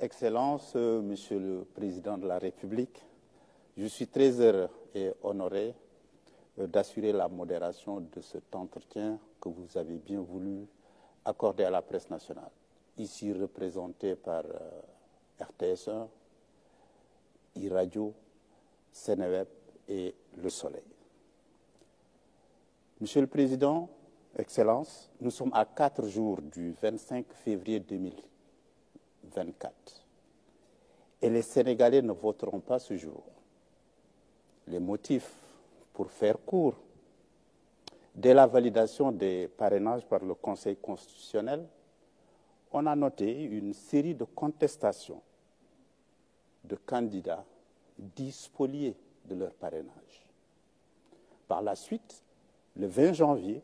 Excellences, Monsieur le Président de la République, je suis très heureux et honoré d'assurer la modération de cet entretien que vous avez bien voulu accorder à la presse nationale, ici représentée par RTS1, iRadio, Seneweb et Le Soleil. Monsieur le Président, Excellences, nous sommes à 4 jours du 25 février 2024 et les Sénégalais ne voteront pas ce jour. Les motifs, pour faire court, dès la validation des parrainages par le Conseil constitutionnel, on a noté une série de contestations de candidats dits spoliés de leur parrainage. Par la suite, le 20 janvier,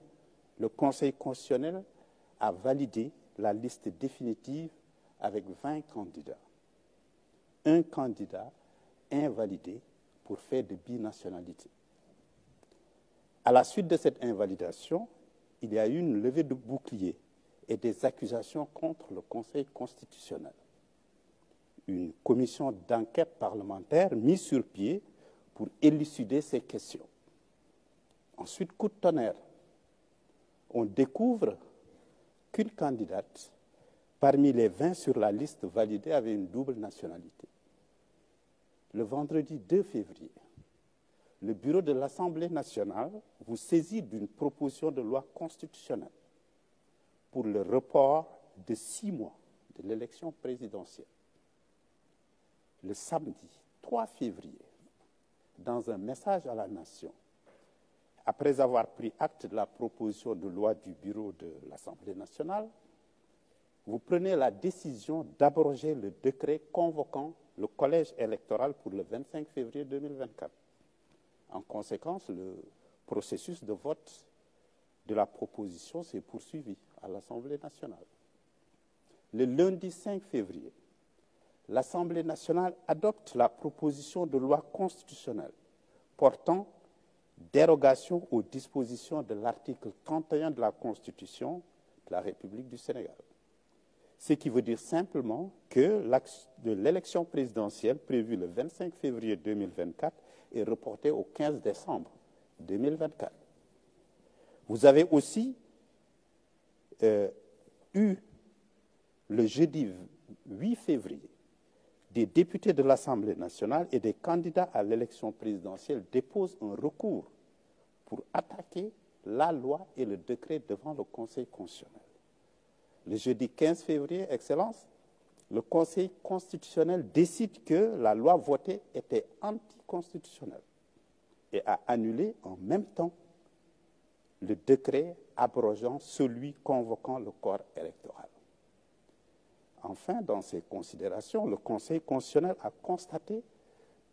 le Conseil constitutionnel a validé la liste définitive avec 20 candidats. Un candidat invalidé pour fait de binationalité. À la suite de cette invalidation, il y a eu une levée de bouclier et des accusations contre le Conseil constitutionnel. Une commission d'enquête parlementaire mise sur pied pour élucider ces questions. Ensuite, coup de tonnerre, on découvre qu'une candidate parmi les 20 sur la liste validée avait une double nationalité. Le vendredi 2 février, le bureau de l'Assemblée nationale vous saisit d'une proposition de loi constitutionnelle pour le report de 6 mois de l'élection présidentielle. Le samedi 3 février, dans un message à la nation, après avoir pris acte de la proposition de loi du bureau de l'Assemblée nationale, vous prenez la décision d'abroger le décret convoquant le collège électoral pour le 25 février 2024. En conséquence, le processus de vote de la proposition s'est poursuivi à l'Assemblée nationale. Le lundi 5 février, l'Assemblée nationale adopte la proposition de loi constitutionnelle portant dérogation aux dispositions de l'article 31 de la Constitution de la République du Sénégal. Ce qui veut dire simplement que l'élection présidentielle prévue le 25 février 2024 est reportée au 15 décembre 2024. Vous avez aussi eu le jeudi 8 février des députés de l'Assemblée nationale et des candidats à l'élection présidentielle déposent un recours pour attaquer la loi et le décret devant le Conseil constitutionnel. Le jeudi 15 février, Excellence, le Conseil constitutionnel décide que la loi votée était anticonstitutionnelle et a annulé en même temps le décret abrogeant celui convoquant le corps électoral. Enfin, dans ses considérations, le Conseil constitutionnel a constaté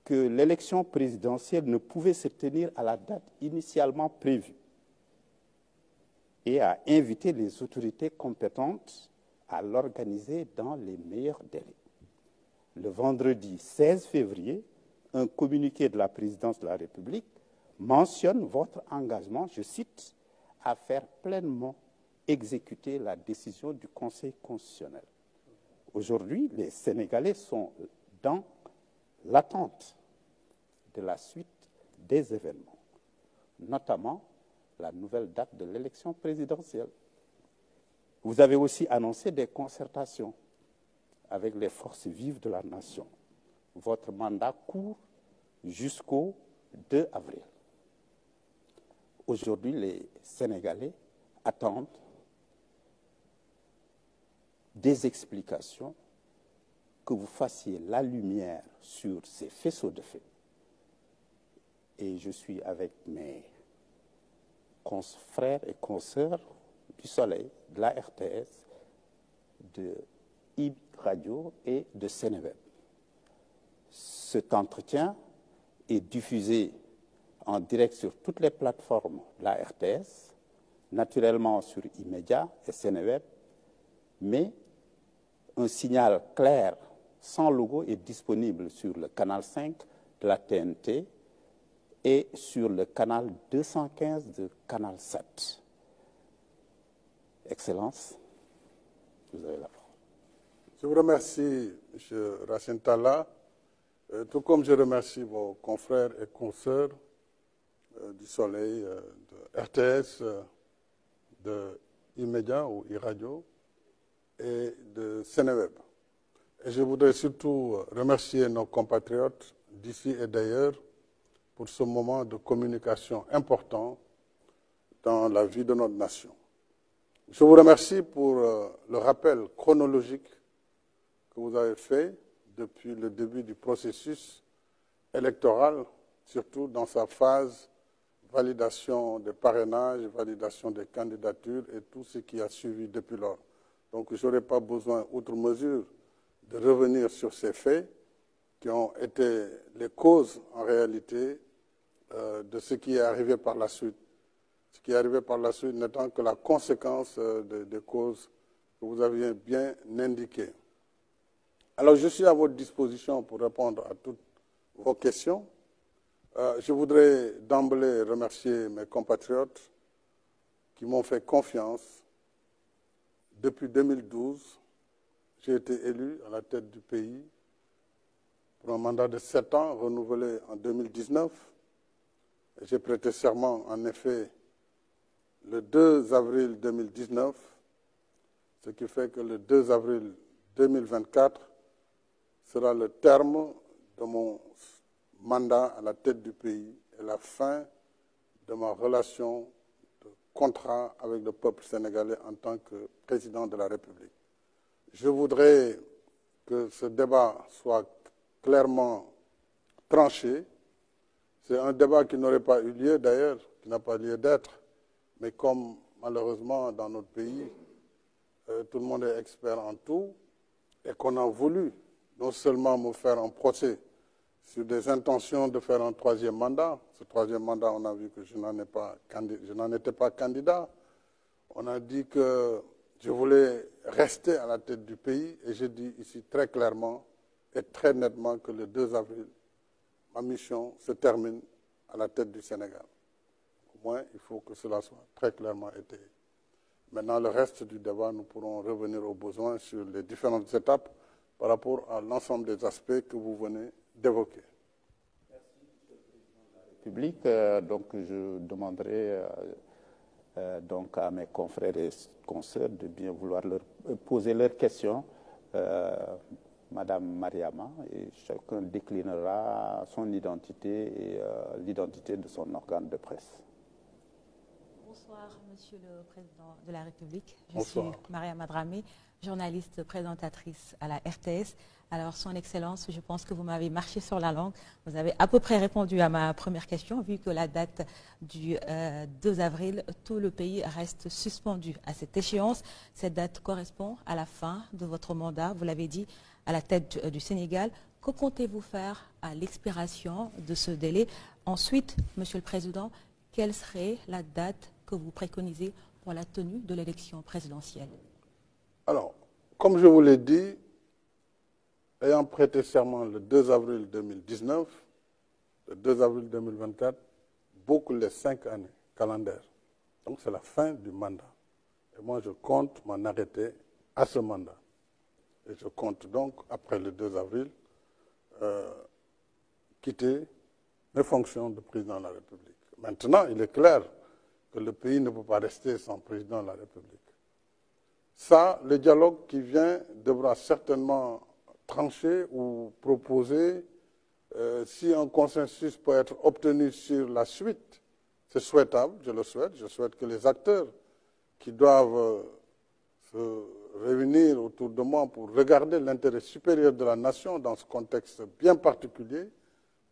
que l'élection présidentielle ne pouvait se tenir à la date initialement prévue et a invité les autorités compétentes à l'organiser dans les meilleurs délais. Le vendredi 16 février, un communiqué de la présidence de la République mentionne votre engagement, je cite, à faire pleinement exécuter la décision du Conseil constitutionnel. Aujourd'hui, les Sénégalais sont dans l'attente de la suite des événements, notamment la nouvelle date de l'élection présidentielle. Vous avez aussi annoncé des concertations avec les forces vives de la nation. Votre mandat court jusqu'au 2 avril. Aujourd'hui, les Sénégalais attendent des explications, que vous fassiez la lumière sur ces faisceaux de faits. Et je suis avec mes frères et consoeurs du Soleil, de la RTS, de iRadio et de Seneweb. Cet entretien est diffusé en direct sur toutes les plateformes de la RTS, naturellement sur iMédia et Seneweb, mais un signal clair, sans logo, est disponible sur le canal 5 de la TNT et sur le canal 215 de Canal 7. Excellence, vous avez la parole. Je vous remercie, M. Racine Talla, tout comme je remercie vos confrères et consoeurs du Soleil, de RTS, de E-Média ou E-Radio et de Sénéweb. Et je voudrais surtout remercier nos compatriotes d'ici et d'ailleurs pour ce moment de communication important dans la vie de notre nation. Je vous remercie pour le rappel chronologique que vous avez fait depuis le début du processus électoral, surtout dans sa phase validation des parrainages, validation des candidatures et tout ce qui a suivi depuis lors. Donc je n'aurai pas besoin, outre mesure, de revenir sur ces faits qui ont été les causes, en réalité, de ce qui est arrivé par la suite. Ce qui est arrivé par la suite n'étant que la conséquence des causes que vous aviez bien indiquées. Alors, je suis à votre disposition pour répondre à toutes vos questions. Je voudrais d'emblée remercier mes compatriotes qui m'ont fait confiance. Depuis 2012, j'ai été élu à la tête du pays pour un mandat de 7 ans, renouvelé en 2019. J'ai prêté serment, en effet, le 2 avril 2019, ce qui fait que le 2 avril 2024 sera le terme de mon mandat à la tête du pays et la fin de ma relation de contrat avec le peuple sénégalais en tant que président de la République. Je voudrais que ce débat soit clairement tranché. C'est un débat qui n'aurait pas eu lieu d'ailleurs, qui n'a pas lieu d'être, mais comme malheureusement dans notre pays, tout le monde est expert en tout, et qu'on a voulu non seulement me faire un procès sur des intentions de faire un troisième mandat. Ce troisième mandat, on a vu que je n'en étais pas candidat. On a dit que je voulais rester à la tête du pays et je dis ici très clairement et très nettement que le 2 avril, ma mission se termine à la tête du Sénégal. Au moins, il faut que cela soit très clairement étayé. Maintenant, le reste du débat, nous pourrons revenir aux besoins sur les différentes étapes par rapport à l'ensemble des aspects que vous venez d'évoquer. Merci, Monsieur le Président de la République. Donc, je demanderai donc à mes confrères et consoeurs de bien vouloir leur poser leurs questions. Madame Mariama, et chacun déclinera son identité et l'identité de son organe de presse. Bonsoir, Monsieur le Président de la République. Je Bonsoir. suis Mariama Dramé, journaliste présentatrice à la RTS. Alors, Son Excellence, je pense que vous m'avez marché sur la langue. Vous avez à peu près répondu à ma première question, vu que la date du 2 avril, tout le pays reste suspendu à cette échéance. Cette date correspond à la fin de votre mandat, vous l'avez dit, à la tête du Sénégal. Que comptez-vous faire à l'expiration de ce délai? Ensuite, Monsieur le Président, quelle serait la date que vous préconisez pour la tenue de l'élection présidentielle? Alors, comme je vous l'ai dit, ayant prêté serment le 2 avril 2019, le 2 avril 2024, boucle les 5 années calendaires. Donc c'est la fin du mandat. Et moi, je compte m'en arrêter à ce mandat. Et je compte donc, après le 2 avril, quitter mes fonctions de président de la République. Maintenant, il est clair que le pays ne peut pas rester sans président de la République. Ça, le dialogue qui vient devra certainement trancher ou proposer, si un consensus peut être obtenu sur la suite, c'est souhaitable, je le souhaite. Je souhaite que les acteurs qui doivent se réunir autour de moi pour regarder l'intérêt supérieur de la nation dans ce contexte bien particulier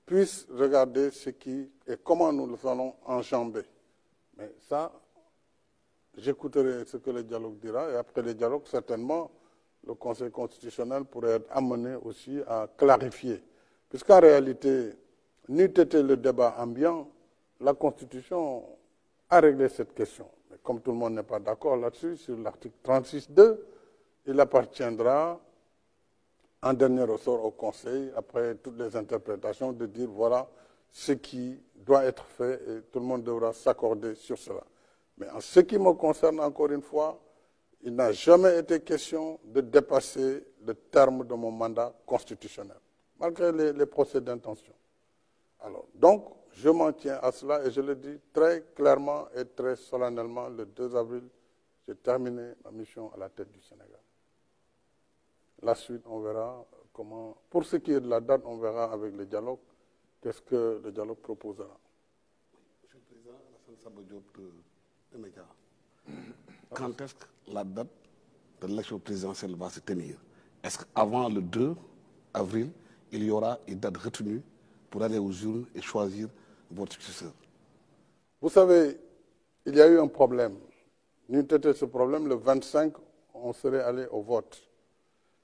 puissent regarder ce qui et comment nous le allons enjamber. Mais ça, j'écouterai ce que le dialogue dira et après le dialogue, certainement, le Conseil constitutionnel pourrait être amené aussi à clarifier. Puisqu'en réalité, n'eût été le débat ambiant, la Constitution a réglé cette question. Mais comme tout le monde n'est pas d'accord là-dessus, sur l'article 36.2, il appartiendra en dernier ressort au Conseil, après toutes les interprétations, de dire voilà ce qui doit être fait et tout le monde devra s'accorder sur cela. Mais en ce qui me concerne, encore une fois, il n'a jamais été question de dépasser le terme de mon mandat constitutionnel, malgré les procès d'intention. Alors, donc, je m'en tiens à cela et je le dis très clairement et très solennellement, le 2 avril, j'ai terminé ma mission à la tête du Sénégal. La suite, on verra comment... Pour ce qui est de la date, on verra avec le dialogue, qu'est-ce que le dialogue proposera. Monsieur le Président, Alassane Samba Diop de Média. Quand est-ce que la date de l'élection présidentielle va se tenir? Est-ce qu'avant le 2 avril, il y aura une date retenue pour aller aux urnes et choisir votre successeur? Vous savez, il y a eu un problème. N'eût été ce problème, le 25, on serait allé au vote.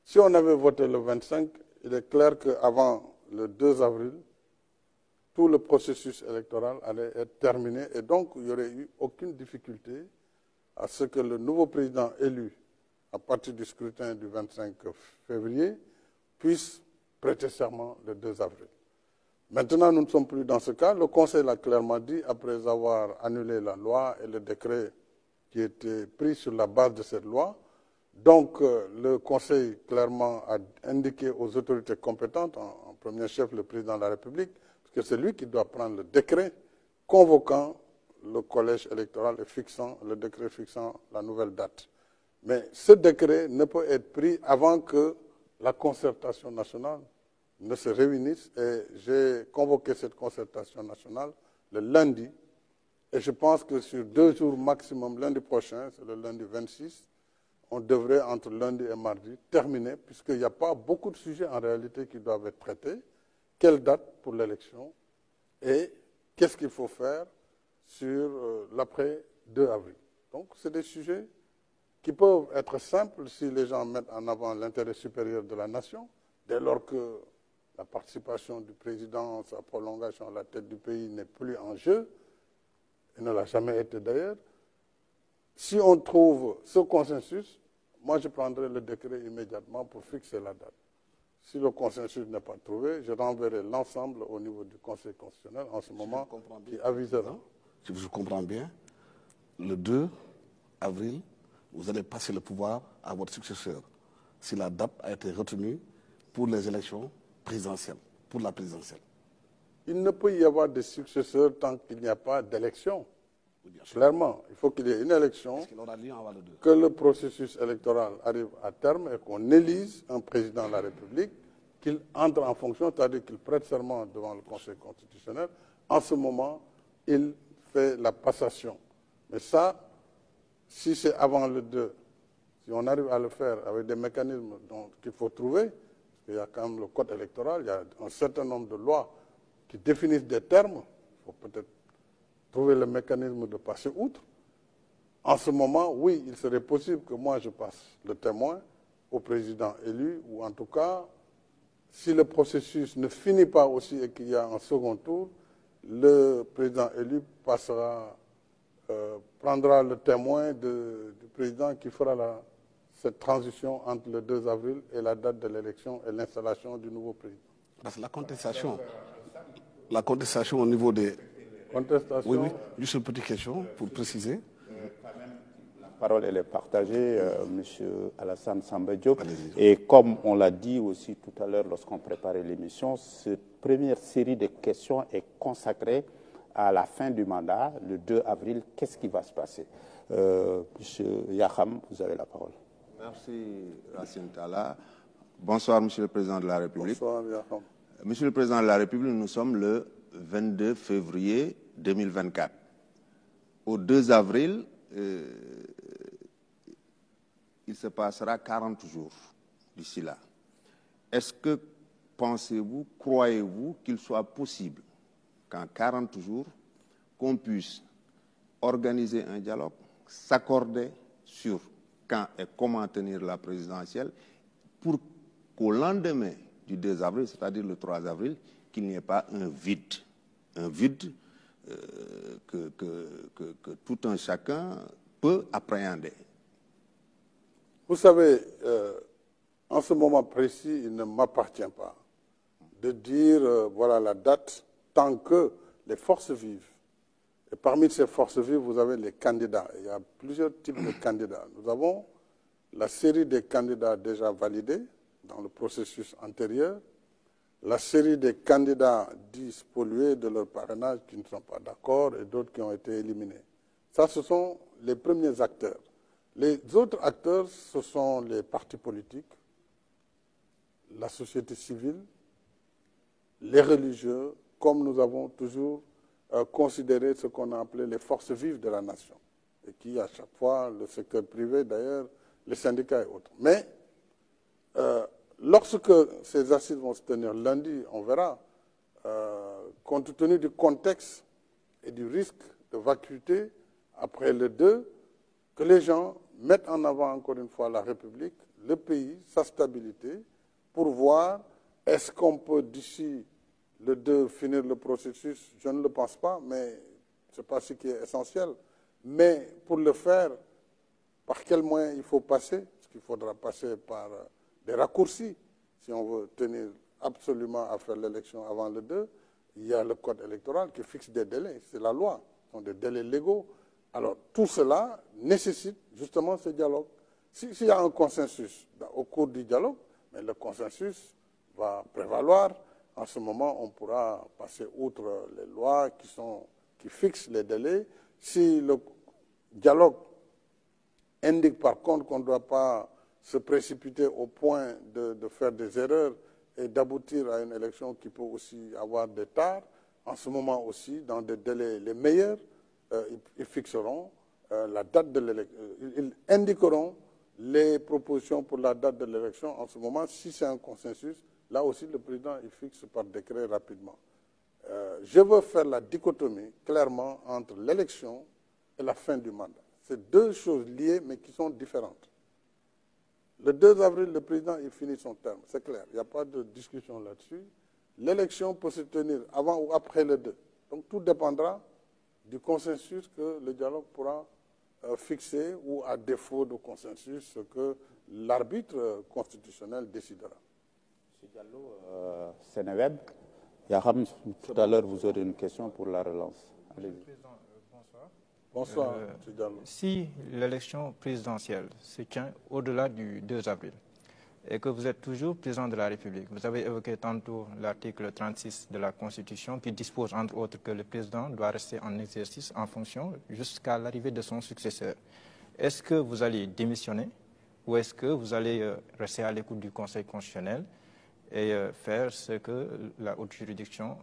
Si on avait voté le 25, il est clair qu'avant le 2 avril, tout le processus électoral allait être terminé et donc il n'y aurait eu aucune difficulté à ce que le nouveau président élu à partir du scrutin du 25 février puisse prêter serment le 2 avril. Maintenant, nous ne sommes plus dans ce cas. Le Conseil l'a clairement dit, après avoir annulé la loi et le décret qui était pris sur la base de cette loi. Donc, le Conseil clairement a indiqué aux autorités compétentes, en premier chef le président de la République, que c'est lui qui doit prendre le décret convoquant le collège électoral et fixant le décret fixant la nouvelle date. Mais ce décret ne peut être pris avant que la concertation nationale ne se réunisse. Et j'ai convoqué cette concertation nationale le lundi. Et je pense que sur 2 jours maximum, lundi prochain, c'est le lundi 26, on devrait, entre lundi et mardi, terminer, puisqu'il n'y a pas beaucoup de sujets en réalité qui doivent être traités. Quelle date pour l'élection et qu'est-ce qu'il faut faire sur l'après 2 avril. Donc, c'est des sujets qui peuvent être simples si les gens mettent en avant l'intérêt supérieur de la nation, dès lors que la participation du président, sa prolongation à la tête du pays n'est plus en jeu, et ne l'a jamais été d'ailleurs. Si on trouve ce consensus, moi je prendrai le décret immédiatement pour fixer la date. Si le consensus n'est pas trouvé, je renverrai l'ensemble au niveau du Conseil constitutionnel en ce moment qui avisera. Si je comprends bien, le 2 avril, vous allez passer le pouvoir à votre successeur si la date a été retenue pour les élections présidentielles, pour la présidentielle. Il ne peut y avoir de successeur tant qu'il n'y a pas d'élection. Clairement, il faut qu'il y ait une élection, que le processus électoral arrive à terme et qu'on élise un président de la République, qu'il entre en fonction, c'est-à-dire qu'il prête serment devant le Conseil constitutionnel. En ce moment, il fait la passation. Mais ça, si c'est avant le 2, si on arrive à le faire avec des mécanismes qu'il faut trouver, parce qu'il y a quand même le code électoral, il y a un certain nombre de lois qui définissent des termes, il faut peut-être trouver le mécanisme de passer outre. En ce moment, oui, il serait possible que moi je passe le témoin au président élu, ou en tout cas, si le processus ne finit pas aussi et qu'il y a un second tour, le président élu prendra le témoin du président qui fera cette transition entre le 2 avril et la date de l'élection et l'installation du nouveau président. Parce que la contestation au niveau des... Contestation. Oui, juste une petite question pour préciser. La parole elle est partagée, M. Alassane Samba Diop. Et comme on l'a dit aussi tout à l'heure lorsqu'on préparait l'émission, cette première série de questions est consacrée à la fin du mandat, le 2 avril. Qu'est-ce qui va se passer? M. Yaham, vous avez la parole. Merci, Racine Talla. Bonsoir, Monsieur le Président de la République. Bonsoir, Yaham. Monsieur le Président de la République, nous sommes le 22 février 2024. Au 2 avril, il se passera 40 jours d'ici là. Est-ce que pensez-vous, croyez-vous qu'il soit possible qu'en 40 jours, qu'on puisse organiser un dialogue, s'accorder sur quand et comment tenir la présidentielle, pour qu'au lendemain du 2 avril, c'est-à-dire le 3 avril, qu'il n'y ait pas un vide que tout un chacun peut appréhender. Vous savez, en ce moment précis, il ne m'appartient pas de dire voilà la date tant que les forces vives. Et parmi ces forces vives, vous avez les candidats. Il y a plusieurs types de candidats. Nous avons la série des candidats déjà validés, dans le processus antérieur, la série des candidats dits spoliés de leur parrainage qui ne sont pas d'accord et d'autres qui ont été éliminés. Ça, ce sont les premiers acteurs. Les autres acteurs, ce sont les partis politiques, la société civile, les religieux, comme nous avons toujours considéré ce qu'on a appelé les forces vives de la nation, et qui, à chaque fois, le secteur privé, d'ailleurs, les syndicats et autres. Mais lorsque ces assises vont se tenir lundi, on verra, compte tenu du contexte et du risque de vacuité après le 2, que les gens mettent en avant encore une fois la République, le pays, sa stabilité, pour voir est-ce qu'on peut d'ici le 2 finir le processus. Je ne le pense pas, mais ce n'est pas ce qui est essentiel. Mais pour le faire, par quels moyens il faut passer? Parce qu'il faudra passer par des raccourcis si on veut tenir absolument à faire l'élection avant le 2. Il y a le code électoral qui fixe des délais, c'est la loi, ce sont des délais légaux. Alors tout cela nécessite justement ce dialogue. S'il y a un consensus au cours du dialogue, mais le consensus va prévaloir. En ce moment, on pourra passer outre les lois qui fixent les délais. Si le dialogue indique par contre qu'on ne doit pas se précipiter au point de faire des erreurs et d'aboutir à une élection qui peut aussi avoir des tares, en ce moment aussi, dans des délais les meilleurs, ils fixeront la date de l'élection. Ils indiqueront les propositions pour la date de l'élection. En ce moment, si c'est un consensus, là aussi le président il fixe par décret rapidement. Je veux faire la dichotomie clairement entre l'élection et la fin du mandat. C'est deux choses liées mais qui sont différentes. Le 2 avril, le président il finit son terme, c'est clair, il n'y a pas de discussion là-dessus. L'élection peut se tenir avant ou après le 2. Donc tout dépendra du consensus que le dialogue pourra fixer ou à défaut de consensus ce que l'arbitre constitutionnel décidera. M. Diallo, Sénéweb, Yaham, tout à l'heure vous aurez une question pour la relance. Allez-y. Bonsoir. Bonsoir, M. Diallo. Si l'élection présidentielle se tient au-delà du 2 avril et que vous êtes toujours président de la République, vous avez évoqué tantôt l'article 36 de la Constitution qui dispose entre autres que le président doit rester en exercice en fonction jusqu'à l'arrivée de son successeur. Est-ce que vous allez démissionner ou est-ce que vous allez rester à l'écoute du Conseil constitutionnel et faire ce que la haute juridiction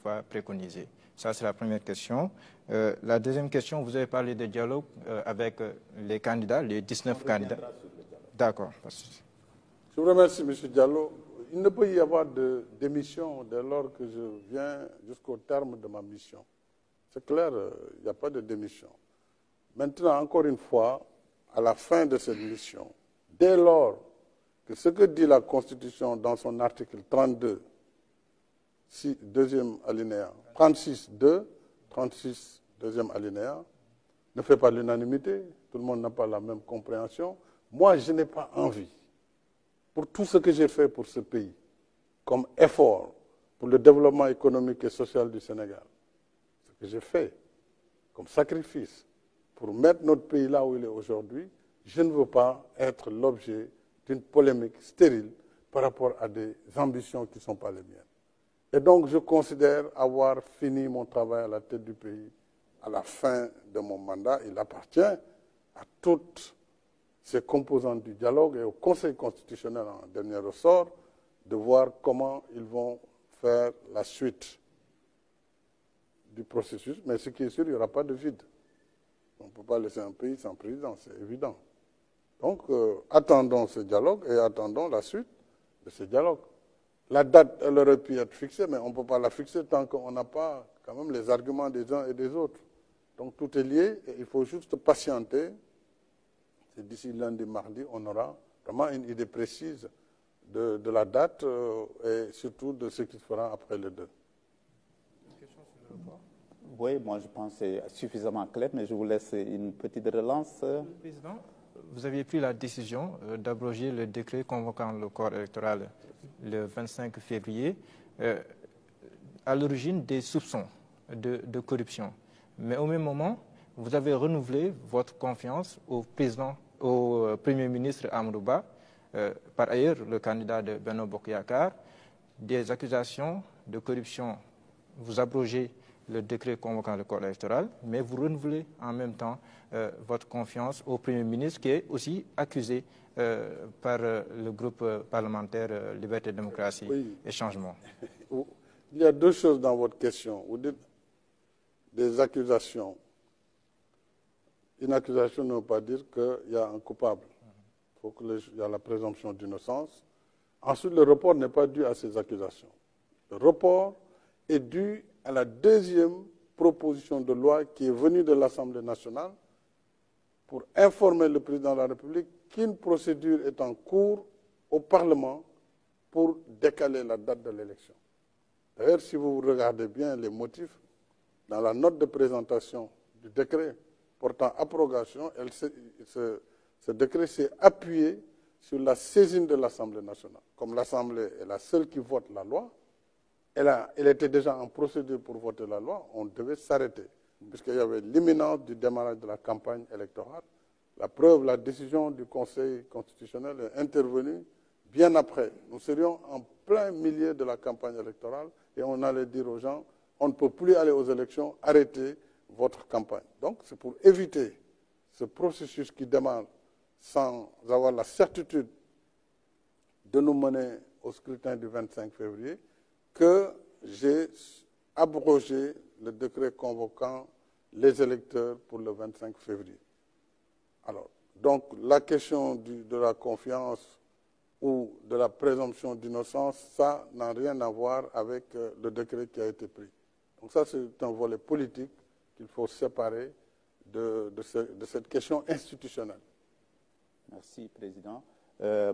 va préconiser? Ça, c'est la première question. La deuxième question, vous avez parlé de dialogue avec les candidats, les 19 candidats. D'accord. Je vous remercie, M. Diallo. Il ne peut y avoir de démission dès lors que je viens jusqu'au terme de ma mission. C'est clair, il n'y a pas de démission. Maintenant, encore une fois, à la fin de cette mission, dès lors que ce que dit la Constitution dans son article 32, deuxième alinéa, 36, 2, 36, deuxième alinéa, ne fait pas l'unanimité, tout le monde n'a pas la même compréhension. Moi, je n'ai pas envie, pour tout ce que j'ai fait pour ce pays, comme effort pour le développement économique et social du Sénégal, ce que j'ai fait comme sacrifice pour mettre notre pays là où il est aujourd'hui, je ne veux pas être l'objet d'une polémique stérile par rapport à des ambitions qui ne sont pas les miennes. Et donc, je considère avoir fini mon travail à la tête du pays à la fin de mon mandat. Il appartient à toutes ces composantes du dialogue et au Conseil constitutionnel en dernier ressort de voir comment ils vont faire la suite du processus. Mais ce qui est sûr, il n'y aura pas de vide. On ne peut pas laisser un pays sans président, c'est évident. Donc, attendons ce dialogue et attendons la suite de ce dialogue. La date, elle aurait pu être fixée, mais on ne peut pas la fixer tant qu'on n'a pas quand même les arguments des uns et des autres. Donc, tout est lié et il faut juste patienter. Et d'ici lundi, mardi, on aura vraiment une idée précise de la date et surtout de ce qui se fera après le 2. Une question sur le report. Oui, moi je pense que c'est suffisamment clair, mais je vous laisse une petite relance. Le Président, vous aviez pris la décision d'abroger le décret convoquant le corps électoral le 25 février, à l'origine des soupçons de corruption. Mais au même moment, vous avez renouvelé votre confiance au Premier ministre Amadou Ba Par ailleurs, le candidat de Benno Bokk Yakaar, des accusations de corruption, vous abrogez le décret convoquant le corps électoral, mais vous renouvelez en même temps votre confiance au Premier ministre qui est aussi accusé par le groupe parlementaire Liberté, Démocratie et Changement. Il y a deux choses dans votre question. Vous dites des accusations. Une accusation ne veut pas dire qu'il y a un coupable. Il faut qu'il y a la présomption d'innocence. Ensuite, le report n'est pas dû à ces accusations. Le report est dû à la deuxième proposition de loi qui est venue de l'Assemblée nationale pour informer le président de la République qu'une procédure est en cours au Parlement pour décaler la date de l'élection. D'ailleurs, si vous regardez bien les motifs, dans la note de présentation du décret portant abrogation, ce décret s'est appuyé sur la saisine de l'Assemblée nationale. Comme l'Assemblée est la seule qui vote la loi, elle était déjà en procédure pour voter la loi, on devait s'arrêter, puisqu'il y avait l'imminence du démarrage de la campagne électorale. La preuve, la décision du Conseil constitutionnel est intervenue bien après. Nous serions en plein milieu de la campagne électorale et on allait dire aux gens, on ne peut plus aller aux élections, arrêtez votre campagne. Donc c'est pour éviter ce processus qui démarre sans avoir la certitude de nous mener au scrutin du 25 février que j'ai abrogé le décret convoquant les électeurs pour le 25 février. Alors, donc la question de la confiance ou de la présomption d'innocence, ça n'a rien à voir avec le décret qui a été pris. Donc ça, c'est un volet politique qu'il faut séparer de cette question institutionnelle. Merci, Président.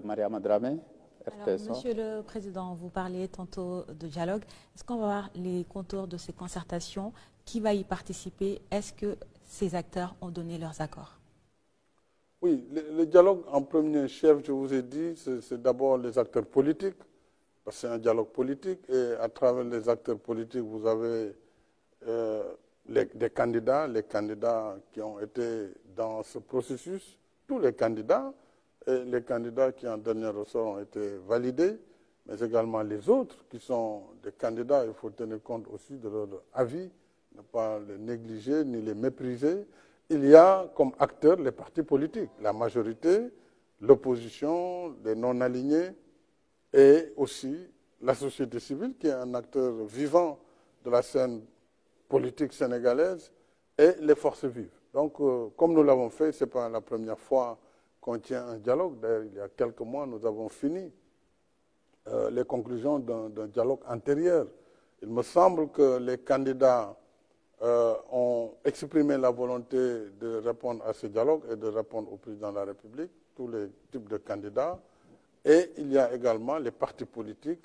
Mariama Dramé, Alors, Monsieur le Président, vous parliez tantôt de dialogue. Est-ce qu'on va voir les contours de ces concertations? Qui va y participer? Est-ce que ces acteurs ont donné leurs accords? Oui, le dialogue en premier chef, je vous ai dit, c'est d'abord les acteurs politiques, parce que c'est un dialogue politique, et à travers les acteurs politiques, vous avez les candidats qui ont été dans ce processus, tous les candidats, et les candidats qui en dernier ressort ont été validés, mais également les autres qui sont des candidats, il faut tenir compte aussi de leur avis, ne pas les négliger ni les mépriser. Il y a comme acteurs les partis politiques, la majorité, l'opposition, les non-alignés et aussi la société civile qui est un acteur vivant de la scène politique sénégalaise et les forces vives. Donc, comme nous l'avons fait, ce n'est pas la première fois qu'on tient un dialogue. D'ailleurs, il y a quelques mois, nous avons fini les conclusions d'un dialogue antérieur. Il me semble que les candidats ont exprimé la volonté de répondre à ce dialogue et de répondre au président de la République, tous les types de candidats. Et il y a également les partis politiques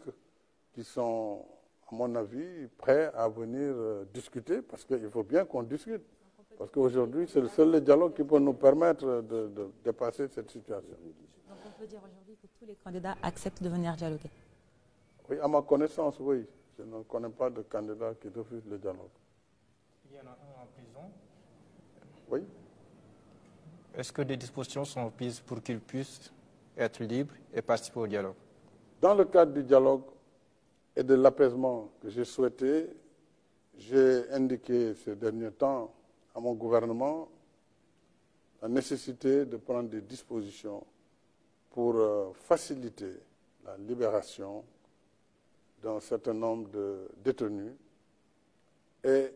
qui sont, à mon avis, prêts à venir discuter, parce qu'il faut bien qu'on discute. Parce qu'aujourd'hui, c'est seul le dialogue qui peut nous permettre de dépasser cette situation. Donc on peut dire aujourd'hui que tous les candidats acceptent de venir dialoguer? Oui, à ma connaissance, oui. Je ne connais pas de candidat qui refuse le dialogue. Il y en a un en prison. Oui. Est-ce que des dispositions sont prises pour qu'il puisse être libre et participer au dialogue? Dans le cadre du dialogue et de l'apaisement que j'ai souhaité, j'ai indiqué ces derniers temps à mon gouvernement la nécessité de prendre des dispositions pour faciliter la libération d'un certain nombre de détenus et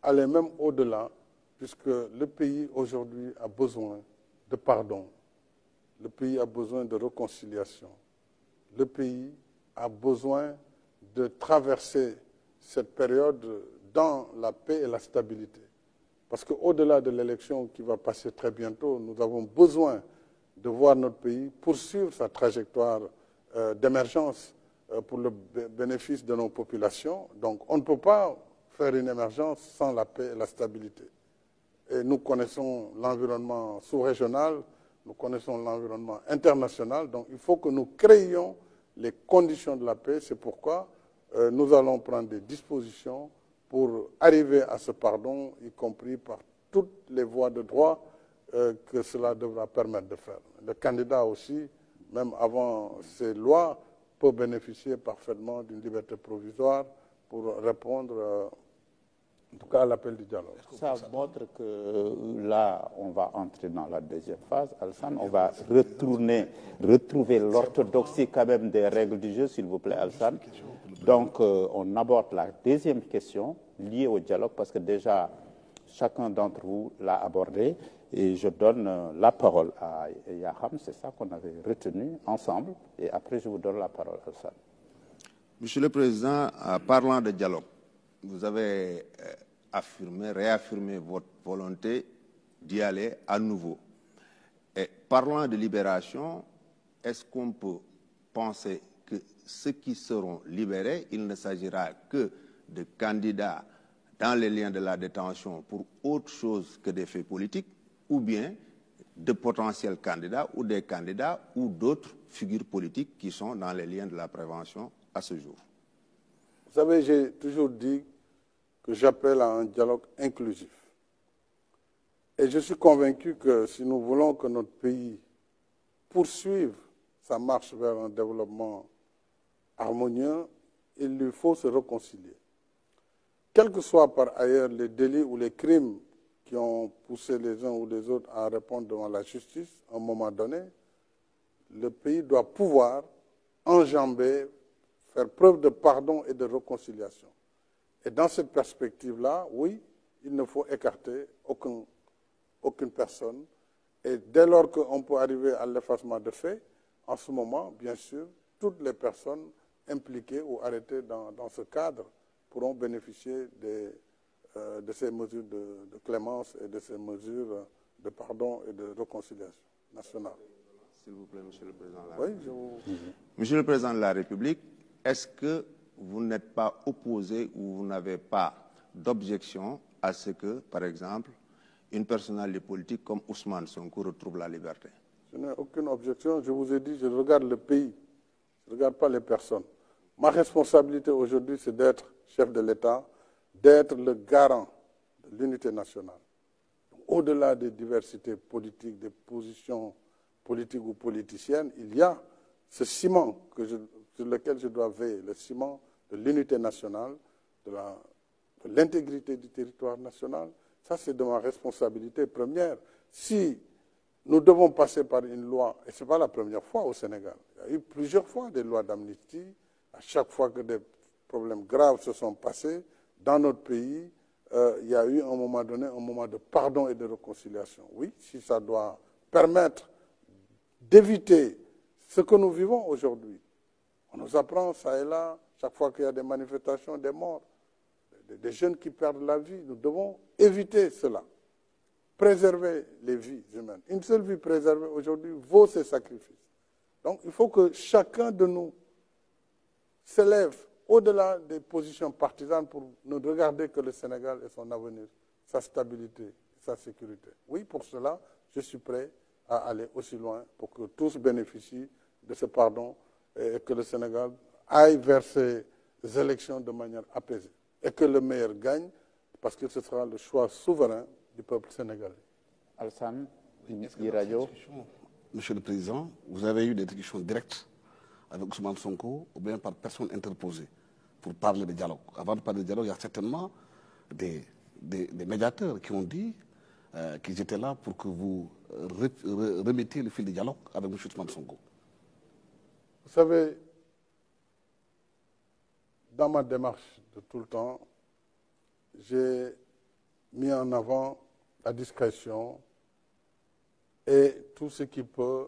aller même au-delà, puisque le pays aujourd'hui a besoin de pardon, le pays a besoin de réconciliation, le pays a besoin de traverser cette période dans la paix et la stabilité. Parce qu'au-delà de l'élection qui va passer très bientôt, nous avons besoin de voir notre pays poursuivre sa trajectoire d'émergence pour le bénéfice de nos populations. Donc on ne peut pas faire une émergence sans la paix et la stabilité. Et nous connaissons l'environnement sous-régional, nous connaissons l'environnement international, donc il faut que nous créions les conditions de la paix. C'est pourquoi nous allons prendre des dispositions pour arriver à ce pardon, y compris par toutes les voies de droit que cela devra permettre de faire. Le candidat aussi même avant ces lois, peut bénéficier parfaitement d'une liberté provisoire pour répondre, en tout cas, à l'appel du dialogue. Ça montre que là, on va entrer dans la deuxième phase, Alassane. On va retrouver l'orthodoxie quand même des règles du jeu, s'il vous plaît, Alassane. Donc, on aborde la deuxième question liée au dialogue, parce que déjà, chacun d'entre vous l'a abordé. Et je donne la parole à Yaham, c'est ça qu'on avait retenu ensemble. Et après, je vous donne la parole, Alassane. Monsieur le Président, parlant de dialogue, vous avez réaffirmé votre volonté d'y aller à nouveau. Et parlant de libération, est-ce qu'on peut penser que ceux qui seront libérés, il ne s'agira que de candidats dans les liens de la détention pour autre chose que des faits politiques, ou bien de potentiels candidats ou des candidats ou d'autres figures politiques qui sont dans les liens de la prévention à ce jour? Vous savez, j'ai toujours dit que j'appelle à un dialogue inclusif. Et je suis convaincu que si nous voulons que notre pays poursuive sa marche vers un développement harmonieux, il lui faut se réconcilier. Quels que soient par ailleurs les délits ou les crimes qui ont poussé les uns ou les autres à répondre devant la justice, à un moment donné, le pays doit pouvoir enjamber, faire preuve de pardon et de réconciliation. Et dans cette perspective-là, oui, il ne faut écarter aucune personne. Et dès lors qu'on peut arriver à l'effacement de faits, en ce moment, bien sûr, toutes les personnes impliquées ou arrêtées dans ce cadre pourront bénéficier de ces mesures de clémence et de ces mesures de pardon et de réconciliation nationale. S'il vous plaît, Monsieur le Président de la République. Monsieur le Président de la République, est-ce que vous n'êtes pas opposé ou vous n'avez pas d'objection à ce que, par exemple, une personnalité politique comme Ousmane Sonko retrouve la liberté? Je n'ai aucune objection. Je vous ai dit, je regarde le pays. Je ne regarde pas les personnes. Ma responsabilité aujourd'hui, c'est d'être chef de l'État, d'être le garant de l'unité nationale. Au-delà des diversités politiques, des positions politiques ou politiciennes, il y a ce ciment sur lequel je dois veiller, le ciment de l'unité nationale, de l'intégrité du territoire national. Ça, c'est de ma responsabilité première. Si nous devons passer par une loi, et ce n'est pas la première fois au Sénégal, il y a eu plusieurs fois des lois d'amnistie, à chaque fois que des problèmes graves se sont passés, dans notre pays, il y a eu à un moment donné un moment de pardon et de réconciliation. Oui, si ça doit permettre d'éviter ce que nous vivons aujourd'hui. On nous apprend ça et là, chaque fois qu'il y a des manifestations, des morts, des jeunes qui perdent la vie. Nous devons éviter cela, préserver les vies humaines. Une seule vie préservée aujourd'hui vaut ses sacrifices. Donc il faut que chacun de nous s'élève au-delà des positions partisanes pour ne regarder que le Sénégal et son avenir, sa stabilité, sa sécurité. Oui, pour cela, je suis prêt à aller aussi loin pour que tous bénéficient de ce pardon et que le Sénégal aille vers ces élections de manière apaisée. Et que le meilleur gagne, parce que ce sera le choix souverain du peuple sénégalais. Alassane, Monsieur le Président, vous avez eu des discussions directes avec Ousmane Sonko ou bien par personne interposée pour parler de dialogue. Avant de parler de dialogue, il y a certainement des médiateurs qui ont dit qu'ils étaient là pour que vous remettiez le fil du dialogue avec M. Ousmane Sonko. Vous savez, dans ma démarche de tout le temps, j'ai mis en avant la discrétion et tout ce qui peut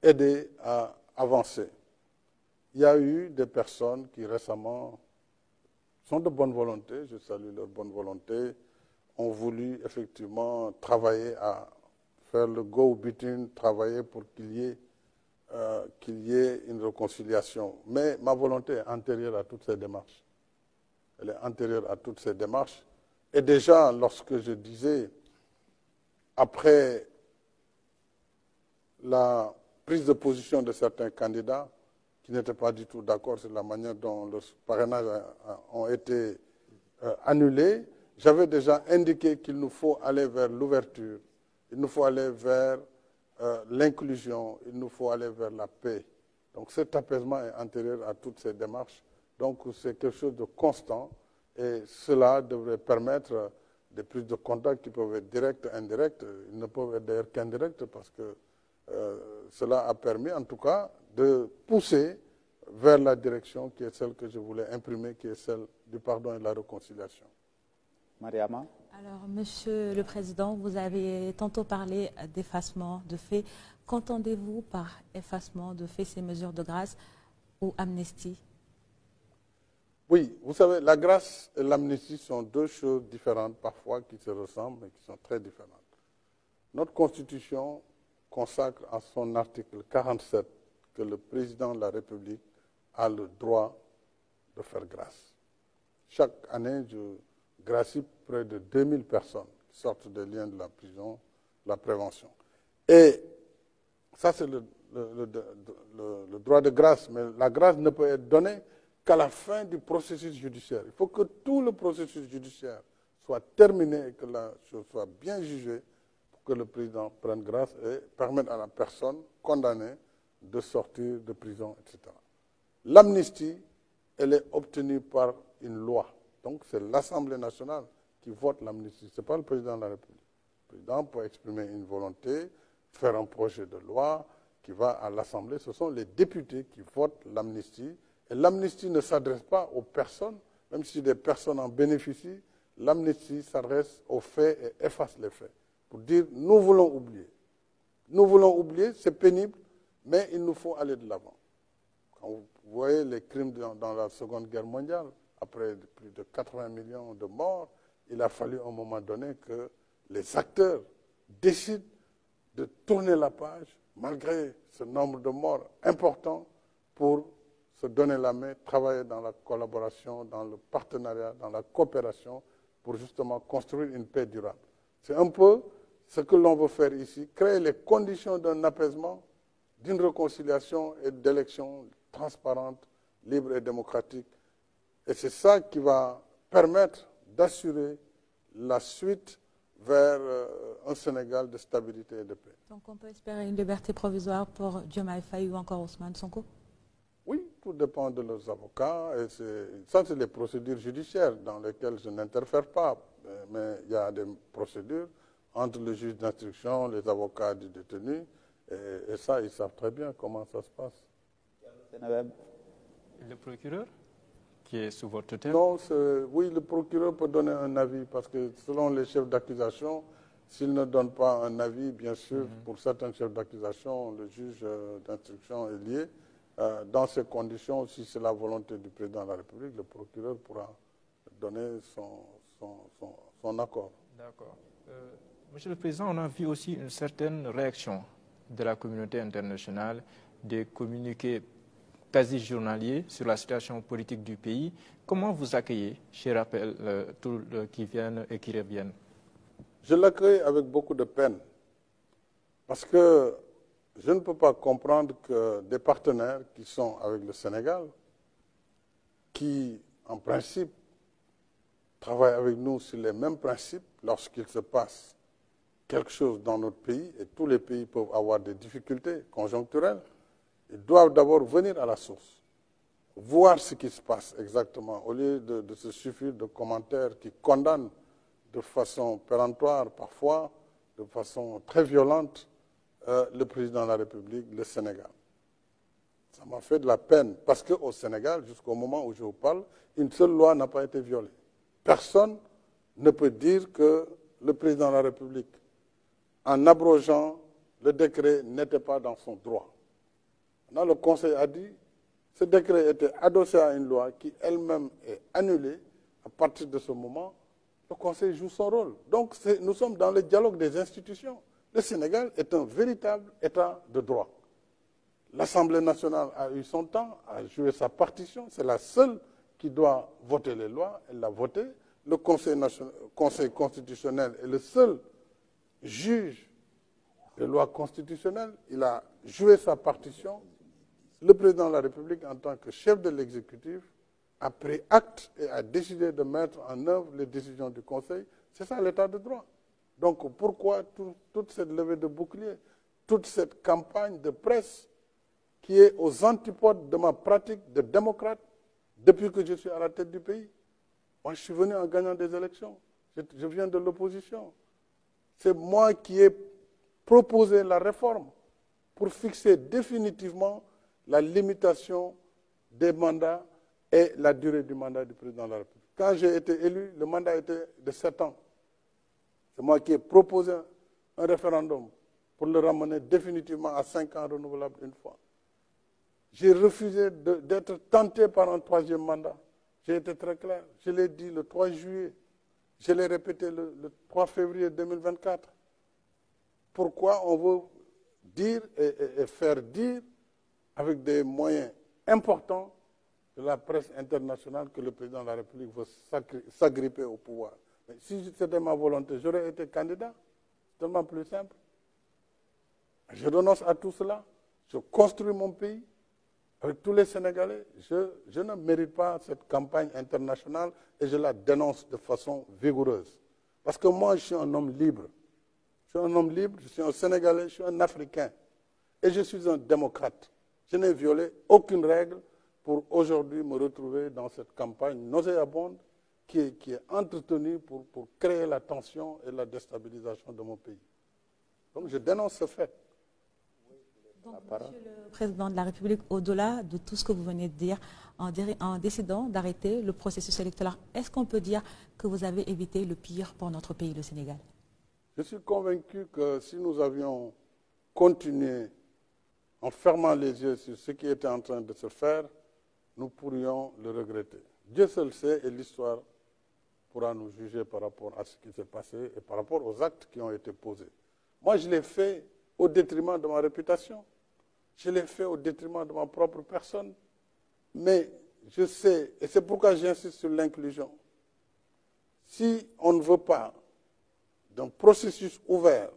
aider à avancer. Il y a eu des personnes qui récemment sont de bonne volonté, je salue leur bonne volonté, ont voulu effectivement travailler à faire le go-between, travailler pour qu'il y ait une réconciliation. Mais ma volonté est antérieure à toutes ces démarches. Elle est antérieure à toutes ces démarches. Et déjà, lorsque je disais, après la prise de position de certains candidats qui n'étaient pas du tout d'accord sur la manière dont leurs parrainages ont été annulés, j'avais déjà indiqué qu'il nous faut aller vers l'ouverture, il nous faut aller vers l'inclusion, il nous faut aller vers la paix. Donc cet apaisement est antérieur à toutes ces démarches. Donc c'est quelque chose de constant et cela devrait permettre des prises de contact qui peuvent être directes, indirectes. Ils ne peuvent être d'ailleurs qu'indirectes parce que cela a permis en tout cas de pousser vers la direction qui est celle que je voulais imprimer, qui est celle du pardon et de la réconciliation. Mariama? Alors, Monsieur le Président, vous avez tantôt parlé d'effacement de faits. Qu'entendez-vous par effacement de faits, ces mesures de grâce ou amnistie? Oui, vous savez, la grâce et l'amnistie sont deux choses différentes, parfois qui se ressemblent, mais qui sont très différentes. Notre Constitution consacre en son article 47 que le président de la République a le droit de faire grâce. Chaque année, je gracie près de 2000 personnes qui sortent des liens de la prison, de la prévention. Et ça, c'est le droit de grâce, mais la grâce ne peut être donnée qu'à la fin du processus judiciaire. Il faut que tout le processus judiciaire soit terminé et que la chose soit bien jugée pour que le président prenne grâce et permette à la personne condamnée de sortir de prison, etc. L'amnistie, elle est obtenue par une loi. Donc c'est l'Assemblée nationale qui vote l'amnistie. Ce n'est pas le président de la République. Le président peut exprimer une volonté, faire un projet de loi qui va à l'Assemblée. Ce sont les députés qui votent l'amnistie. Et l'amnistie ne s'adresse pas aux personnes, même si des personnes en bénéficient. L'amnistie s'adresse aux faits et efface les faits. Pour dire, nous voulons oublier. Nous voulons oublier, c'est pénible, mais il nous faut aller de l'avant. Quand vous voyez les crimes dans la Seconde Guerre mondiale, après plus de 80 millions de morts, il a fallu à un moment donné que les acteurs décident de tourner la page, malgré ce nombre de morts important, pour se donner la main, travailler dans la collaboration, dans le partenariat, dans la coopération, pour justement construire une paix durable. C'est un peu ce que l'on veut faire ici, créer les conditions d'un apaisement, d'une réconciliation et d'élections transparentes, libres et démocratiques. Et c'est ça qui va permettre d'assurer la suite vers un Sénégal de stabilité et de paix. Donc on peut espérer une liberté provisoire pour Diomaye Faye ou encore Ousmane Sonko? Oui, tout dépend de leurs avocats. Et ça, c'est les procédures judiciaires dans lesquelles je n'interfère pas. Mais il y a des procédures entre le juge d'instruction, les avocats du détenu. Et ça, ils savent très bien comment ça se passe. Le procureur qui est sous votre tutelle? Non, oui, le procureur peut donner un avis parce que selon les chefs d'accusation, s'il ne donne pas un avis, bien sûr, pour certains chefs d'accusation, le juge d'instruction est lié. Dans ces conditions, si c'est la volonté du président de la République, le procureur pourra donner son accord. D'accord. Monsieur le Président, on a vu aussi une certaine réaction de la communauté internationale, des communiqués quasi journaliers sur la situation politique du pays. Comment vous accueillez, je rappelle, tous qui viennent et qui reviennent? Je l'accueille avec beaucoup de peine parce que je ne peux pas comprendre que des partenaires qui sont avec le Sénégal, qui en principe travaillent avec nous sur les mêmes principes, lorsqu'il se passe quelque chose dans notre pays, et tous les pays peuvent avoir des difficultés conjoncturelles, ils doivent d'abord venir à la source, voir ce qui se passe exactement, au lieu de se suffire de commentaires qui condamnent de façon péremptoire, parfois de façon très violente, le président de la République, le Sénégal. Ça m'a fait de la peine, parce qu'au Sénégal, jusqu'au moment où je vous parle, une seule loi n'a pas été violée. Personne ne peut dire que le président de la République, en abrogeant le décret, n'était pas dans son droit. Là, le Conseil a dit ce décret était adossé à une loi qui elle-même est annulée. À partir de ce moment, le Conseil joue son rôle. Donc, nous sommes dans le dialogue des institutions. Le Sénégal est un véritable État de droit. L'Assemblée nationale a eu son temps, a joué sa partition. C'est la seule qui doit voter les lois. Elle l'a voté. Le Conseil constitutionnel est le seul juge des lois constitutionnelles. Il a joué sa partition. Le président de la République, en tant que chef de l'exécutif, a pris acte et a décidé de mettre en œuvre les décisions du Conseil. C'est ça l'état de droit. Donc pourquoi toute cette levée de bouclier? toute cette campagne de presse qui est aux antipodes de ma pratique de démocrate depuis que je suis à la tête du pays. Moi, je suis venu en gagnant des élections. Je viens de l'opposition. C'est moi qui ai proposé la réforme pour fixer définitivement la limitation des mandats et la durée du mandat du président de la République. Quand j'ai été élu, le mandat était de 7 ans. C'est moi qui ai proposé un référendum pour le ramener définitivement à 5 ans renouvelables une fois. J'ai refusé d'être tenté par un 3e mandat. J'ai été très clair. Je l'ai dit le 3 juillet. Je l'ai répété le 3 février 2024. Pourquoi on veut dire et faire dire avec des moyens importants de la presse internationale que le président de la République veut s'agripper au pouvoir. Mais si c'était ma volonté, j'aurais été candidat. C'est tellement plus simple. Je renonce à tout cela. Je construis mon pays avec tous les Sénégalais. Je ne mérite pas cette campagne internationale et je la dénonce de façon vigoureuse. Parce que moi, je suis un homme libre. Je suis un homme libre, je suis un Sénégalais, je suis un Africain. Et je suis un démocrate. Je n'ai violé aucune règle pour aujourd'hui me retrouver dans cette campagne nauséabonde qui est entretenue pour créer la tension et la déstabilisation de mon pays. Donc je dénonce ce fait. Donc, Monsieur le Président de la République, au-delà de tout ce que vous venez de dire, en décidant d'arrêter le processus électoral, est-ce qu'on peut dire que vous avez évité le pire pour notre pays, le Sénégal? Je suis convaincu que si nous avions continué en fermant les yeux sur ce qui était en train de se faire, nous pourrions le regretter. Dieu seul sait et l'histoire pourra nous juger par rapport à ce qui s'est passé et par rapport aux actes qui ont été posés. Moi, je l'ai fait au détriment de ma réputation. Je l'ai fait au détriment de ma propre personne. Mais je sais, et c'est pourquoi j'insiste sur l'inclusion, si on ne veut pas d'un processus ouvert,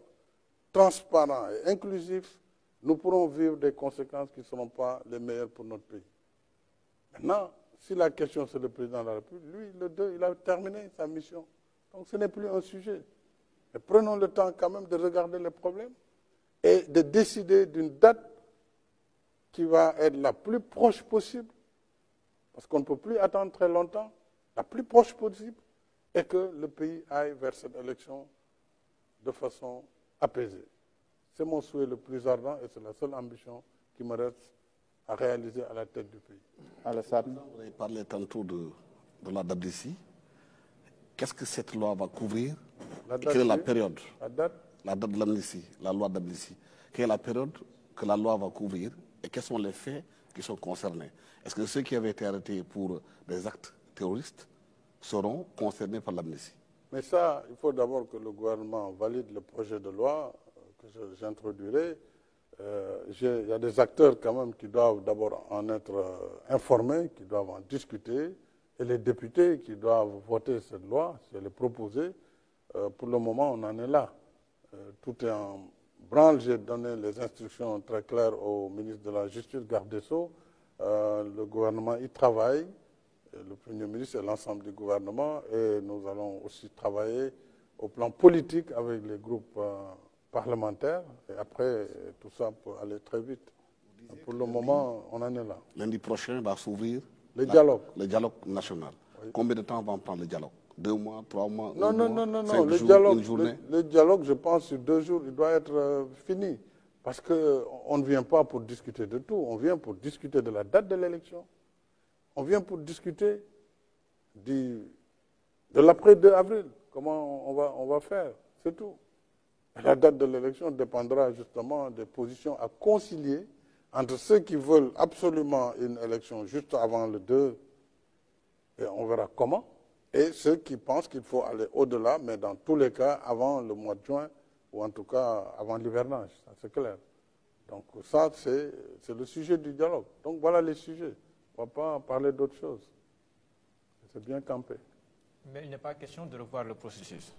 transparent et inclusif, nous pourrons vivre des conséquences qui ne seront pas les meilleures pour notre pays. Maintenant, si la question c'est le président de la République, lui, le 2, il a terminé sa mission. Donc ce n'est plus un sujet. Mais prenons le temps quand même de regarder les problèmes et de décider d'une date qui va être la plus proche possible, parce qu'on ne peut plus attendre très longtemps, la plus proche possible, et que le pays aille vers cette élection de façon apaisée. C'est mon souhait le plus ardent et c'est la seule ambition qui me reste à réaliser à la tête du pays. Alassane, vous avez parlé tantôt de la date d'ici. Qu'est-ce que cette loi va couvrir? Quelle est la période? La date de l'amnistie, la loi d'amnistie. Quelle est la période que la loi va couvrir et quels sont les faits qui sont concernés? Est-ce que ceux qui avaient été arrêtés pour des actes terroristes seront concernés par l'amnistie? Mais ça, il faut d'abord que le gouvernement valide le projet de loi que j'introduirai. Il y a des acteurs quand même qui doivent d'abord en être informés, qui doivent en discuter, et les députés qui doivent voter cette loi, si elle est proposée. Pour le moment, on en est là. Tout est en branle. J'ai donné les instructions très claires au ministre de la Justice, garde des Sceaux. Le gouvernement y travaille, le Premier ministre et l'ensemble du gouvernement, et nous allons aussi travailler au plan politique avec les groupes parlementaires, et après, tout ça peut aller très vite. Pour le moment, on en est là. Lundi prochain va s'ouvrir le dialogue national. Oui. Combien de temps va en prendre le dialogue? 2 mois, 3 mois? Non, mois, non. 5 Le jours, dialogue, une journée? le dialogue, je pense, sur 2 jours, il doit être fini. Parce qu'on ne vient pas pour discuter de tout, on vient pour discuter de la date de l'élection. On vient pour discuter de l'après 2 avril, comment on va faire, c'est tout. La date de l'élection dépendra justement des positions à concilier entre ceux qui veulent absolument une élection juste avant le 2, et on verra comment, et ceux qui pensent qu'il faut aller au-delà, mais dans tous les cas avant le mois de juin, ou en tout cas avant l'hivernage, ça c'est clair. Donc ça, c'est le sujet du dialogue. Donc voilà les sujets. On ne va pas parler d'autre chose. C'est bien campé. Mais il n'est pas question de revoir le processus.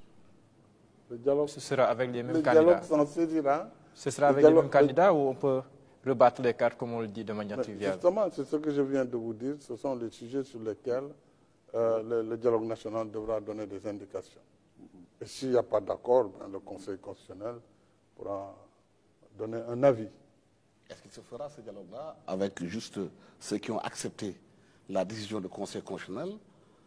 Le dialogue, Ce sera avec les mêmes candidats. Le dialogue s'en saisira. Ce sera avec les mêmes candidats ou on peut rebattre les cartes comme on le dit de manière triviale? Justement, c'est ce que je viens de vous dire. Ce sont les sujets sur lesquels le dialogue national devra donner des indications. Et s'il n'y a pas d'accord, le Conseil constitutionnel pourra donner un avis. Est-ce qu'il se fera ce dialogue-là avec juste ceux qui ont accepté la décision du Conseil constitutionnel?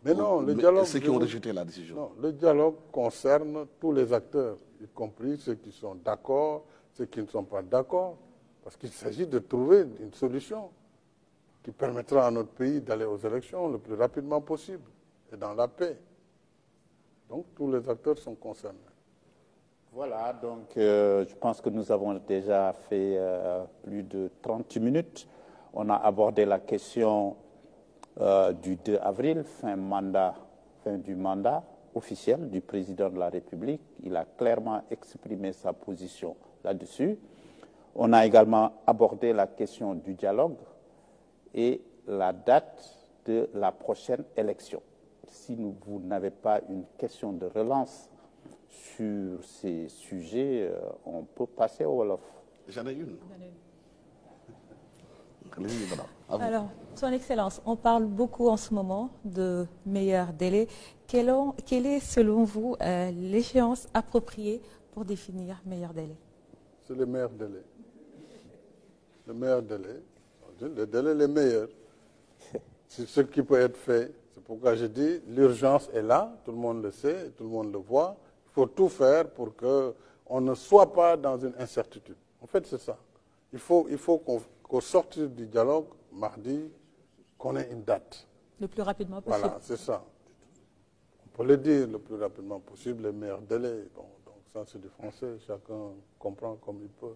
Mais non, le dialogue... Ceux qui ont rejeté la décision. Non, le dialogue concerne tous les acteurs, y compris ceux qui sont d'accord, ceux qui ne sont pas d'accord, parce qu'il s'agit de trouver une solution qui permettra à notre pays d'aller aux élections le plus rapidement possible et dans la paix. Donc tous les acteurs sont concernés. Voilà, donc je pense que nous avons déjà fait plus de 30 minutes. On a abordé la question du 2 avril, fin du mandat officiel du président de la République. Il a clairement exprimé sa position là-dessus. On a également abordé la question du dialogue et la date de la prochaine élection. Si vous n'avez pas une question de relance sur ces sujets, on peut passer au Wolof. J'en ai une. Alors, Son Excellence, on parle beaucoup en ce moment de meilleur délai. Quelle est, selon vous, l'échéance appropriée pour définir meilleur délai? C'est le meilleur délai. Le meilleur délai. Le délai le meilleur. C'est ce qui peut être fait. C'est pourquoi je dis l'urgence est là, tout le monde le sait, tout le monde le voit. Il faut tout faire pour qu'on ne soit pas dans une incertitude. En fait, c'est ça. Il faut qu'au sortir du dialogue, mardi, qu'on ait une date. Le plus rapidement possible. Voilà, c'est ça. On peut le dire le plus rapidement possible, le meilleur délai. Bon, donc ça, c'est du français, chacun comprend comme il peut.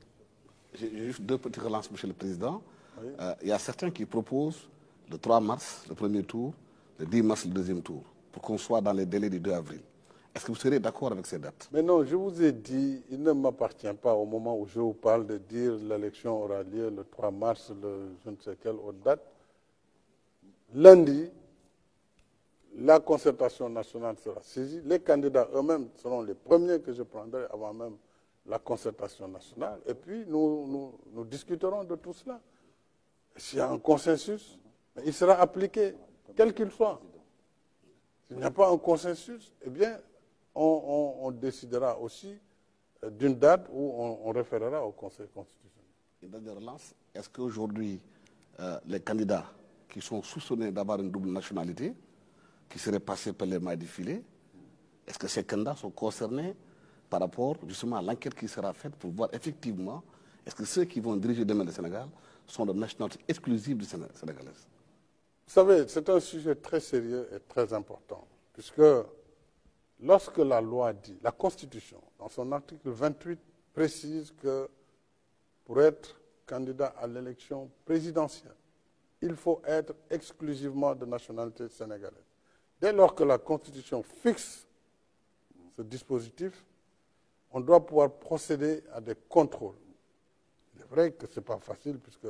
J'ai juste deux petites relances, Monsieur le Président. Oui. Il y a certains qui proposent le 3 mars, le premier tour, le 10 mars, le deuxième tour, pour qu'on soit dans les délais du 2 avril. Est-ce que vous serez d'accord avec ces dates? Mais non, je vous ai dit, il ne m'appartient pas au moment où je vous parle de dire l'élection aura lieu le 3 mars, je ne sais quelle autre date. Lundi, la concertation nationale sera saisie. Les candidats eux-mêmes seront les premiers que je prendrai avant même la concertation nationale. Et puis, nous discuterons de tout cela. S'il y a un consensus, il sera appliqué, quel qu'il soit. S'il n'y a pas un consensus, eh bien, on décidera aussi d'une date où on référera au Conseil constitutionnel. Une dernière relance. Est-ce qu'aujourd'hui, les candidats qui sont soupçonnés d'avoir une double nationalité, qui seraient passés par les mailles du filet, est-ce que ces candidats sont concernés par rapport justement à l'enquête qui sera faite pour voir effectivement, est-ce que ceux qui vont diriger demain le Sénégal sont de nationalité exclusive du sénégalaise? Vous savez, c'est un sujet très sérieux et très important, puisque lorsque la loi dit, la Constitution, dans son article 28, précise que pour être candidat à l'élection présidentielle, il faut être exclusivement de nationalité sénégalaise. Dès lors que la Constitution fixe ce dispositif, on doit pouvoir procéder à des contrôles. Il est vrai que ce n'est pas facile, puisque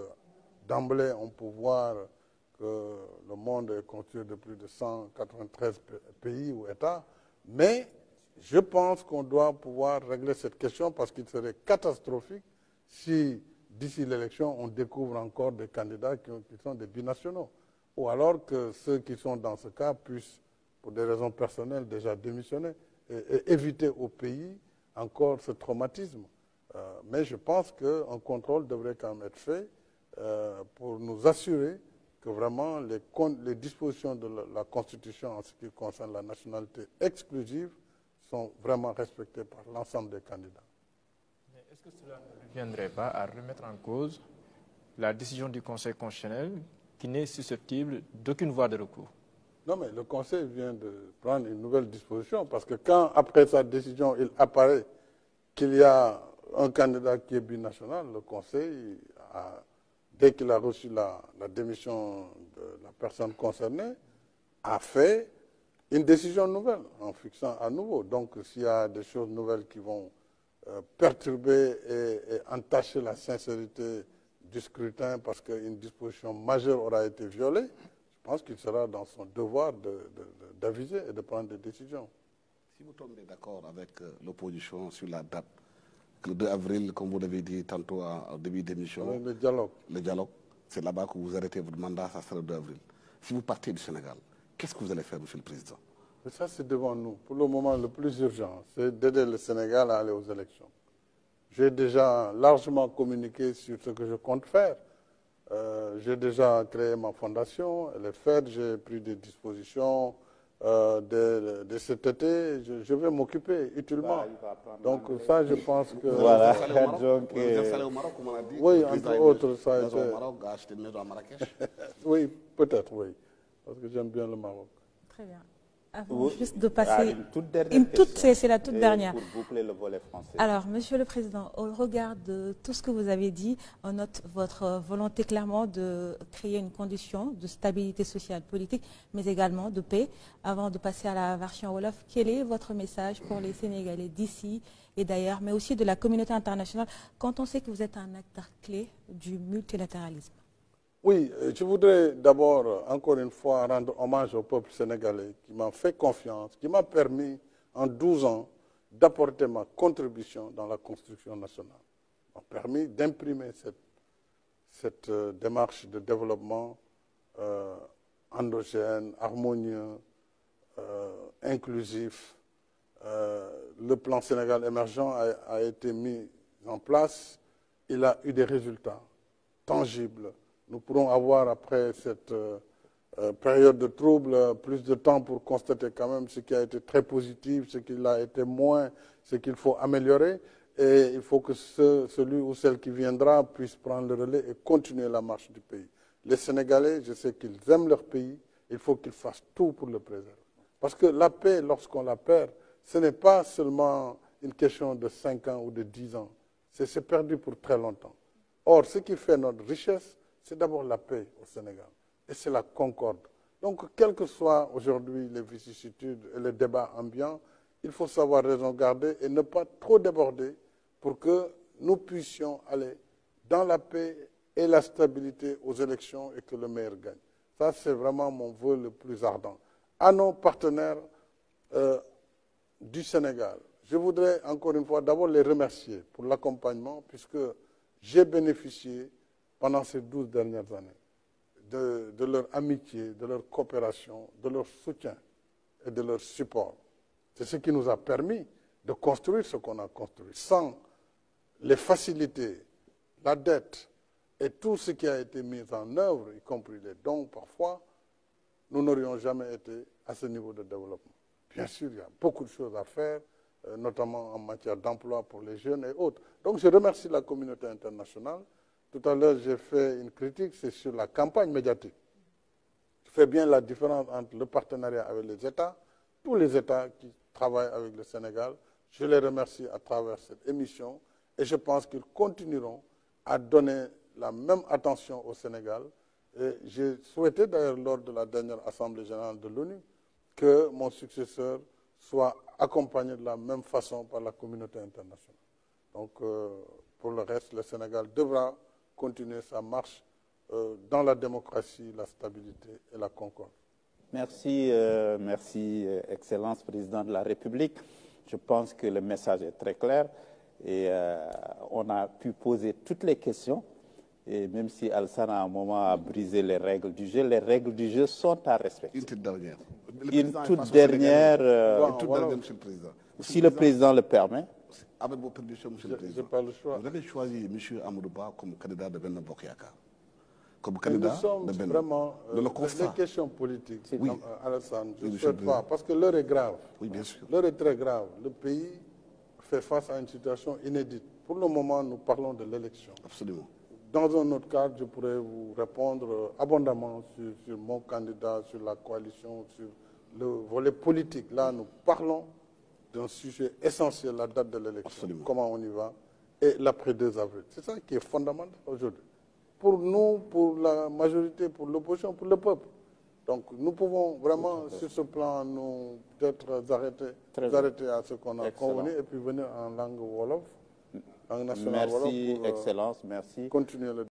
d'emblée, on peut voir que le monde est constitué de plus de 193 pays ou États, mais je pense qu'on doit pouvoir régler cette question parce qu'il serait catastrophique si, d'ici l'élection, on découvre encore des candidats qui sont des binationaux. Ou alors que ceux qui sont dans ce cas puissent, pour des raisons personnelles, déjà démissionner et éviter au pays encore ce traumatisme. Mais je pense qu'un contrôle devrait quand même être fait pour nous assurer que vraiment les dispositions de la Constitution en ce qui concerne la nationalité exclusive sont vraiment respectées par l'ensemble des candidats. Mais est-ce que cela ne viendrait pas à remettre en cause la décision du Conseil constitutionnel qui n'est susceptible d'aucune voie de recours? Non, mais le Conseil vient de prendre une nouvelle disposition parce que quand, après sa décision, il apparaît qu'il y a un candidat qui est binational, le Conseil, dès qu'il a reçu la démission de la personne concernée, a fait une décision nouvelle en fixant à nouveau. Donc, s'il y a des choses nouvelles qui vont perturber et entacher la sincérité du scrutin parce qu'une disposition majeure aura été violée, je pense qu'il sera dans son devoir d'aviser et de prendre des décisions. Si vous tombez d'accord avec l'opposition sur la date, le 2 avril, comme vous l'avez dit tantôt au début d'émission, Le dialogue, c'est là-bas que vous arrêtez votre mandat, ça sera le 2 avril. Si vous partez du Sénégal, qu'est-ce que vous allez faire, Monsieur le Président? Mais ça, c'est devant nous. Pour le moment, le plus urgent, c'est d'aider le Sénégal à aller aux élections. J'ai déjà largement communiqué sur ce que je compte faire. J'ai déjà créé ma fondation, elle est faite, j'ai pris des dispositions de cet été. Je vais m'occuper utilement. Donc ça, je pense que... Voilà. Donc, vous êtes installé au Maroc, comme on a dit. Oui, Le président entre a autres, ça a une maison été... au Maroc, a acheté une maison à Marrakech. Oui, peut-être, oui. Parce que j'aime bien le Maroc. Très bien. Avant juste de passer... une toute dernière question. C'est la toute dernière. Pour boucler le volet français. Alors, Monsieur le Président, au regard de tout ce que vous avez dit, on note votre volonté clairement de créer une condition de stabilité sociale, politique, mais également de paix. Avant de passer à la version Wolof, quel est votre message pour les Sénégalais d'ici et d'ailleurs, mais aussi de la communauté internationale, quand on sait que vous êtes un acteur clé du multilatéralisme? Oui, je voudrais d'abord, encore une fois, rendre hommage au peuple sénégalais qui m'a fait confiance, qui m'a permis, en 12 ans, d'apporter ma contribution dans la construction nationale. M'a permis d'imprimer cette démarche de développement endogène, harmonieux, inclusif. Le plan Sénégal émergent a été mis en place. Il a eu des résultats tangibles. Nous pourrons avoir, après cette période de trouble, plus de temps pour constater quand même ce qui a été très positif, ce qui a été moins, ce qu'il faut améliorer. Et il faut que celui ou celle qui viendra puisse prendre le relais et continuer la marche du pays. Les Sénégalais, je sais qu'ils aiment leur pays, il faut qu'ils fassent tout pour le préserver. Parce que la paix, lorsqu'on la perd, ce n'est pas seulement une question de 5 ans ou de 10 ans. C'est perdu pour très longtemps. Or, ce qui fait notre richesse, c'est d'abord la paix au Sénégal. Et c'est la concorde. Donc, quelles que soient aujourd'hui les vicissitudes et les débats ambiants, il faut savoir raison garder et ne pas trop déborder pour que nous puissions aller dans la paix et la stabilité aux élections et que le meilleur gagne. Ça, c'est vraiment mon vœu le plus ardent. À nos partenaires du Sénégal, je voudrais encore une fois d'abord les remercier pour l'accompagnement puisque j'ai bénéficié pendant ces 12 dernières années de leur amitié, de leur coopération, de leur soutien et de leur support. C'est ce qui nous a permis de construire ce qu'on a construit. Sans les facilités, la dette et tout ce qui a été mis en œuvre, y compris les dons parfois, nous n'aurions jamais été à ce niveau de développement. Bien sûr, il y a beaucoup de choses à faire, notamment en matière d'emploi pour les jeunes et autres. Donc je remercie la communauté internationale. Tout à l'heure, j'ai fait une critique, c'est sur la campagne médiatique. Je fais bien la différence entre le partenariat avec les États, tous les États qui travaillent avec le Sénégal. Je les remercie à travers cette émission et je pense qu'ils continueront à donner la même attention au Sénégal. Et j'ai souhaité d'ailleurs lors de la dernière Assemblée générale de l'ONU que mon successeur soit accompagné de la même façon par la communauté internationale. Donc, pour le reste, le Sénégal devra continuer sa marche dans la démocratie, la stabilité et la concorde. Merci, merci, Excellence, Président de la République. Je pense que le message est très clair et on a pu poser toutes les questions. Et même si Alassane, à un moment, a brisé les règles du jeu sont à respecter. Une toute dernière. Une toute dernière, Monsieur le Président. Si le Président le permet. Avec vos permissions, Monsieur le Président, pas le choix. vous avez choisi M. Amadou Ba comme candidat de Benno Bokk Yakaar. Comme Nous candidat sommes de Benno. vraiment les questions politiques, Alassane, je ne souhaite pas, parce que l'heure est grave. Oui, bien sûr. L'heure est très grave. Le pays fait face à une situation inédite. Pour le moment, nous parlons de l'élection. Absolument. Dans un autre cadre, je pourrais vous répondre abondamment sur mon candidat, sur la coalition, sur le volet politique. Là, nous parlons d'un sujet essentiel, la date de l'élection, comment on y va, et l'après 2 avril. C'est ça qui est fondamental aujourd'hui. Pour nous, pour la majorité, pour l'opposition, pour le peuple. Donc nous pouvons vraiment, sur ce plan, nous peut-être arrêter à ce qu'on a convenu et puis venir en langue Wolof, langue nationale Wolof. Merci, Excellence, merci. Continuer le